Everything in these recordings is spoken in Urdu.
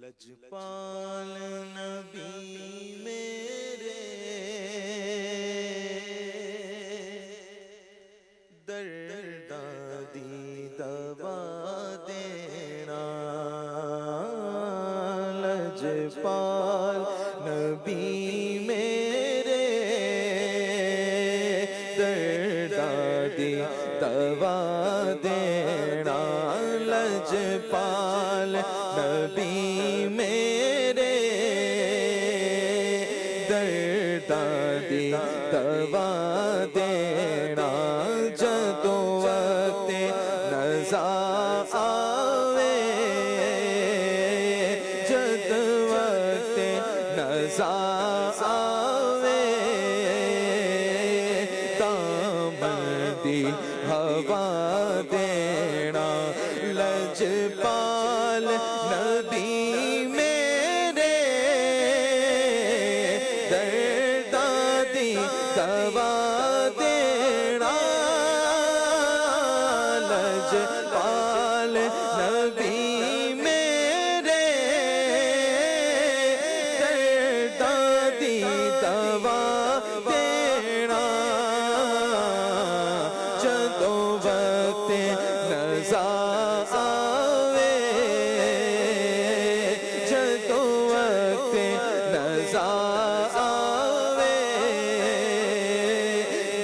لجپال نبی میرے دردادی دوا دینا لجپال نبی میرے دردادی دوا دینا لجپال نبی میرے دردادی دوا دینا جدو وقت نزا آوے جد وقت نزا آوے دامن دی ہوا دینا لجپال نبی میرے دردادی دوا دینا لجپال نبی میرے دردادی دوا دینا جدو وقت نزا آوے جدو وقت نزا آوے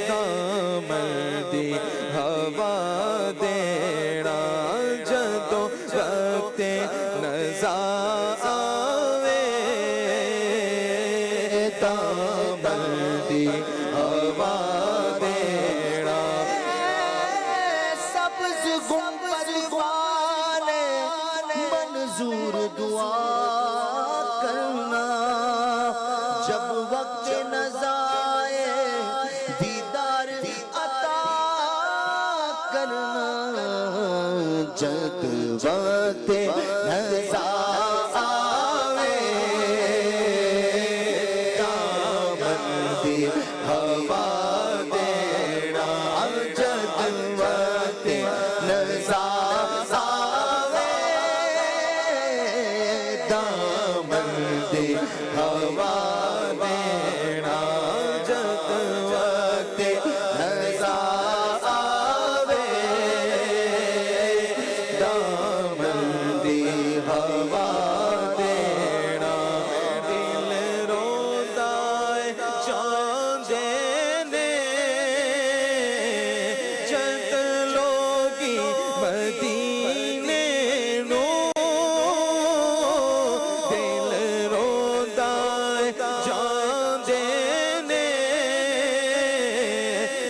دامن دی ہوا دینا جدو وقت نزا آوے دامن دی ہوا دینا سبز گنبد والے منظور دعا کرنا جب وقت نزائے دیدار عطا کرنا جب وقت نزا آوے دامن دی ہوا دینا جب وقت نزا آوے دامن دی ہوا دینا جب وقت نزا آوے دامن دی ہوا دینا دل روندا ہے جان دینے جد لوگی مدینے نو دل روندا ہے جان دینے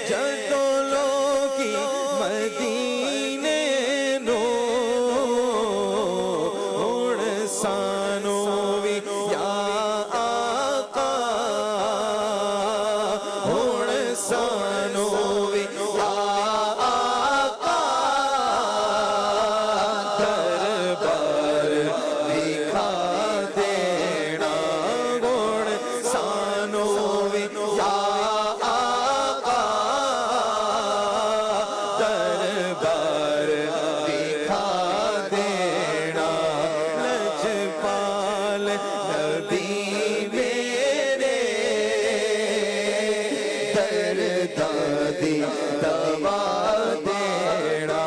جد لوگی مدینے نو ہن سانو وی یا آقا ہن سانو وی یا آقا دربار دکھا دینا ہن سانو وی یا آقا دربار دکھا دینا لجپال نبی میرے دردادی دوا دینا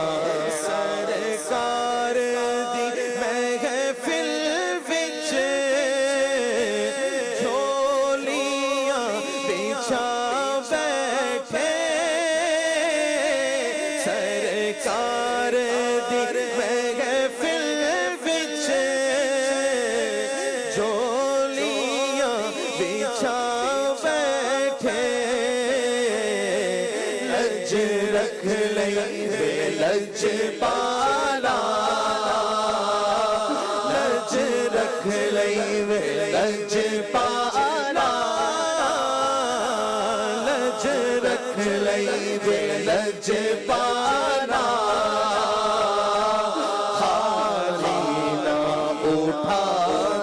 سرکار دی محفل وچ جھولیاں بچھا بیٹھے سرکار دی محفل وچ جھولیاں بچھا بیٹھے لج رکھ لئی بے لج پالا لج رکھ لئی بے لج پالا لج رکھ لئی بے لج پالا خالی نہ اٹھا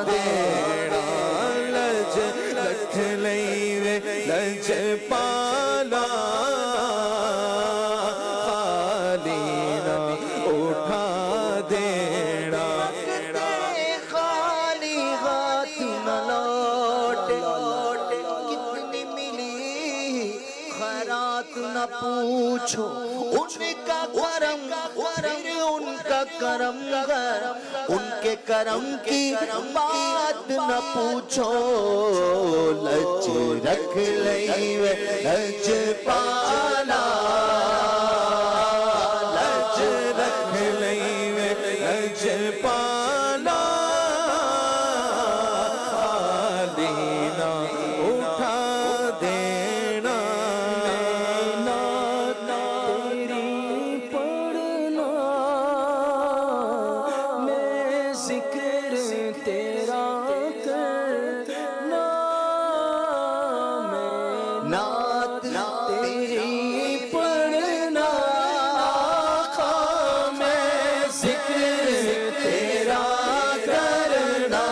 دینا لج رکھ لئی بے لج پالا خالی نہ اٹھا دینا پوچھو ان کا کرم پھر ان کا کرم ان کے کرم کی بات نہ پوچھو لج رکھ لئی وے لج پالا لج رکھ لئی وے لج پالا خالی نہ اٹھا دینا تیری پڑھنا میں ذکر تیرا کرنا میں نعت تیری پڑھنا میں ذکر تیرا کرنا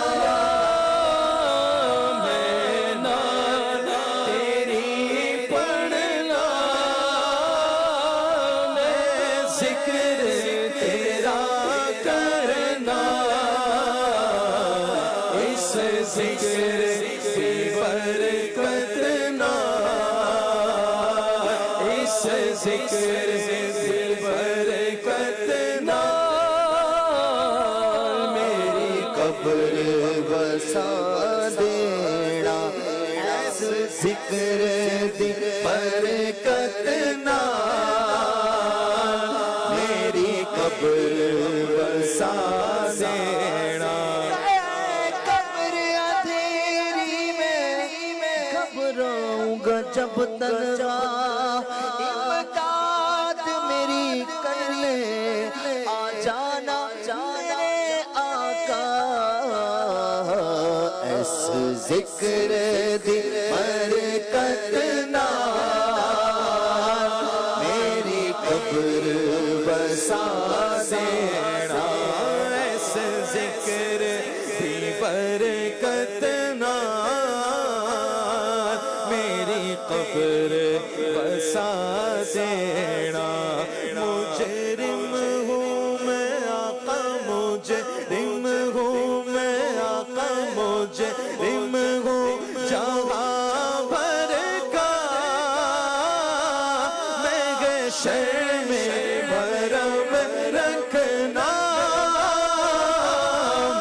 میں تیری پڑھنا میں ذکر تیرا کرنا اس ذکر کی برکت نہ اس ذکر کی برکت نہ میری قبر بسا دینا اس ذکر دی برکت نال میری قبر بسا دینا قبر اندھیری میں گھبراؤں گا جب تنہا امداد میری کر لے آ جانا میرے آقا اس ذکر دی برکت نال میری قبر بسا دینا اس ذکر کی برکت نہ میری قبر بسا دینا مجرم ہوں میں آقا مجرم ہوں میں آقا مجرم ہوں جہاں بھر کا میں گشر میں بھرم رکھنا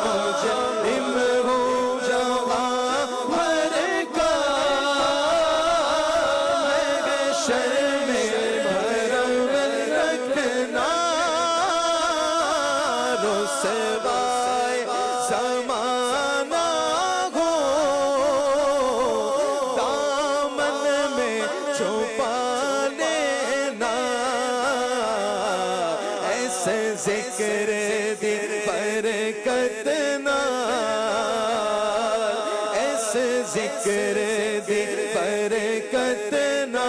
مجرم ہوں جہاں بھر کا میں گشر میں بھرم رکھنا رسوائے زمانہ ہو دامن میں چھپا لینا ایسے ذکر دی برکت نال ایسے ذکر دی برکت نال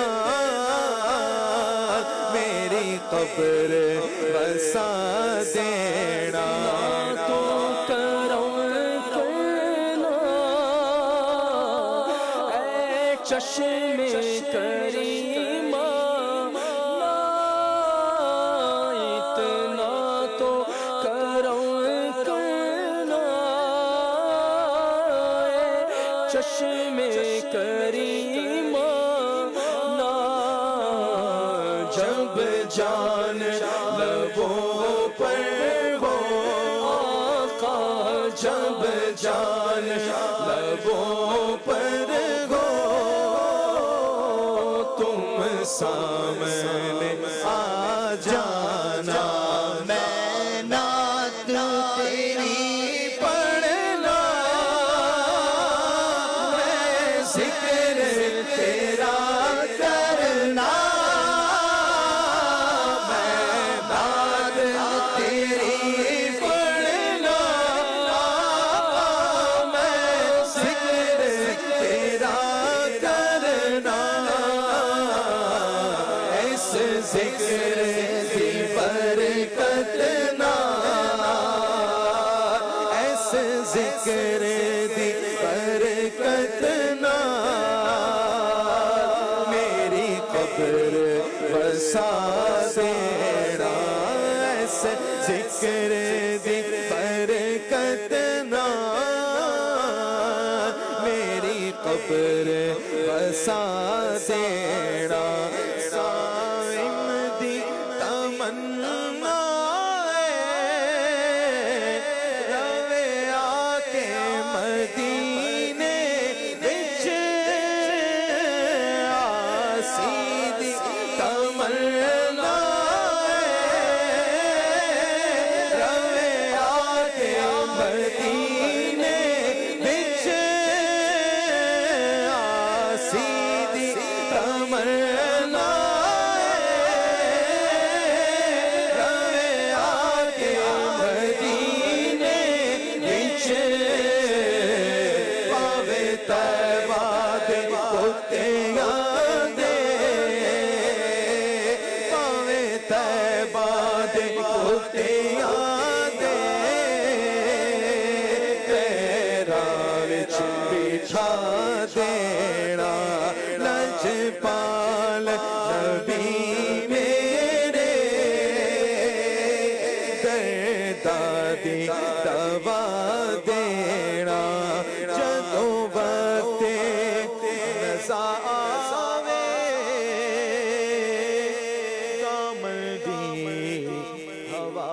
میری قبر بسا دینا تو کرم کرنا اے چشم کریمہ اتنا تو کرم کرنا اے چشم کریمہ جب جان لبوں پر ہو آقا جب جان لبوں پر ہو تم سامنے آ جانا میں نعت تیری پڑھنا میں ذکر تیرا کرنا تیری پڑھنا میں ذکر تیرا کرنا اس ذکر کی برکت نال اس ذکر دی برکت نال میری قبر بسا دینا اس ذکر دی برکت نال میری قبر بسا دینا دکھا دینا لجپال نبی میرے درد دی دوا دینا جدوں وقت نزا آوے کامل دی ہوا